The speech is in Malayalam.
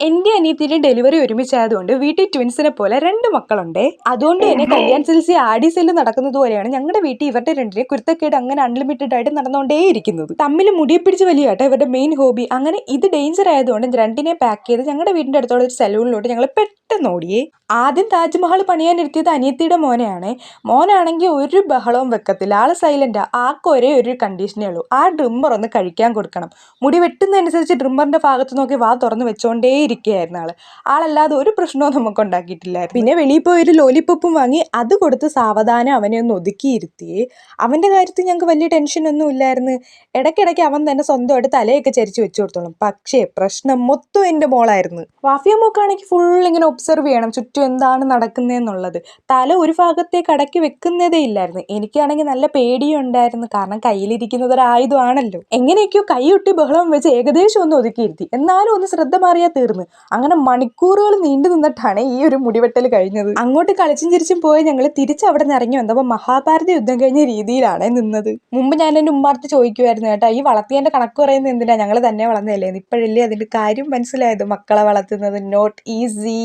എന്റെ അനിയത്തിന്റെ ഡെലിവറി ഒരുമിച്ചായതുകൊണ്ട് വീട്ടിൽ ട്വിൻസിനെ പോലെ രണ്ട് മക്കളുണ്ടേ. അതുകൊണ്ട് തന്നെ കല്യാൺ സിൽസി ആഡി സെല്ല് നടക്കുന്നത് പോലെയാണ് ഞങ്ങളുടെ വീട്ടിൽ ഇവരുടെ രണ്ടിനെ കുരുത്തക്കേട് അങ്ങനെ അൺലിമിറ്റഡ് ആയിട്ട് നടന്നുകൊണ്ടേയിരിക്കുന്നത്. തമ്മിൽ മുടിയെ പിടിച്ച് വലിയ കേട്ടോ ഇവരുടെ മെയിൻ ഹോബി. അങ്ങനെ ഇത് ഡേഞ്ചർ ആയതുകൊണ്ട് രണ്ടിനെ പാക്ക് ചെയ്ത് ഞങ്ങളുടെ വീടിന്റെ അടുത്തുള്ള ഒരു സലൂണിലോട്ട് ഞങ്ങൾ പെട്ടെന്ന് ഓടിയേ. ആദ്യം താജ്മഹൽ പണിയാനിരുത്തിയത് അനിയത്തിയുടെ മോനെയാണ്. മോനാണെങ്കിൽ ഒരു ബഹളവും വെക്കത്തില്ല, ആള് സൈലന്റാ. ആൾക്ക് ഒരേ ഒരു കണ്ടീഷനേ ഉള്ളൂ, ആ ഡ്രിമ്മർ ഒന്ന് കഴിക്കാൻ കൊടുക്കണം. മുടി വെട്ടുന്നതനുസരിച്ച് ഡ്രിമ്മറിന്റെ ഭാഗത്ത് നോക്കി വാ തുറന്ന് വെച്ചോണ്ടേ ഇരിക്കുകയായിരുന്നു ആളല്ലാതെ ഒരു പ്രശ്നവും നമുക്ക് ഉണ്ടാക്കിയിട്ടില്ലായിരുന്നു. പിന്നെ വെളിയിൽ പോയി ഒരു ലോലിപ്പോപ്പും വാങ്ങി അത് കൊടുത്ത് സാവധാനം അവനെ ഒന്ന് ഒതുക്കിയിരുത്തിയേ. അവന്റെ കാര്യത്തിൽ ഞങ്ങൾക്ക് വലിയ ടെൻഷനൊന്നും ഇല്ലായിരുന്നു. ഇടയ്ക്കിടയ്ക്ക് അവൻ തന്നെ സ്വന്തമായിട്ട് തലയൊക്കെ ചരിച്ച് വെച്ചു കൊടുത്തോളും. പക്ഷേ പ്രശ്നം മൊത്തം എൻ്റെ മോളായിരുന്നു. വാഫിയ മോക്കാണെങ്കിൽ ഫുൾ ഇങ്ങനെ ഒബ്സർവ് ചെയ്യണം ചുറ്റും എന്താണ് നടക്കുന്നതെന്നുള്ളത്. തല ഒരു ഭാഗത്തേക്ക് അടക്കി വെക്കുന്നതേ ഇല്ലായിരുന്നു. എനിക്കാണെങ്കിൽ നല്ല പേടിയും ഉണ്ടായിരുന്നു, കാരണം കയ്യിലിരിക്കുന്നത് ഒരു ആയുധമാണല്ലോ. എങ്ങനെയൊക്കെയോ കൈയൊട്ടി ബഹളം വെച്ച് ഏകദേശം ഒന്ന് ഒതുക്കിയിരുത്തി. എന്നാലും ഒന്ന് ശ്രദ്ധ മാറിയാൽ തീർന്ന്. അങ്ങനെ മണിക്കൂറുകൾ നീണ്ടു നിന്നിട്ടാണ് ഈ ഒരു മുടിവെട്ടൽ കഴിഞ്ഞത്. അങ്ങോട്ട് കളിച്ചും ചിരിച്ചും പോയി ഞങ്ങൾ തിരിച്ച് അവിടെ നിന്ന് ഇറങ്ങി വന്നപ്പോൾ മഹാഭാരത യുദ്ധം കഴിഞ്ഞ രീതിയിലാണ് നിന്നത്. മുമ്പ് ഞാൻ എൻ്റെ ഉമ്മാർത്ത് ചോദിക്കുമായിരുന്നു, കേട്ടോ ഈ വളർത്തിയതിന്റെ കണക്ക് പറയുന്നത് എന്തിനാ, ഞങ്ങൾ തന്നെ വളർന്നതല്ലേ. ഇപ്പോഴല്ലേ അതിന്റെ കാര്യം മനസ്സിലായത്. മക്കളെ വളർത്തുന്നത് നോട്ട് ഈസി.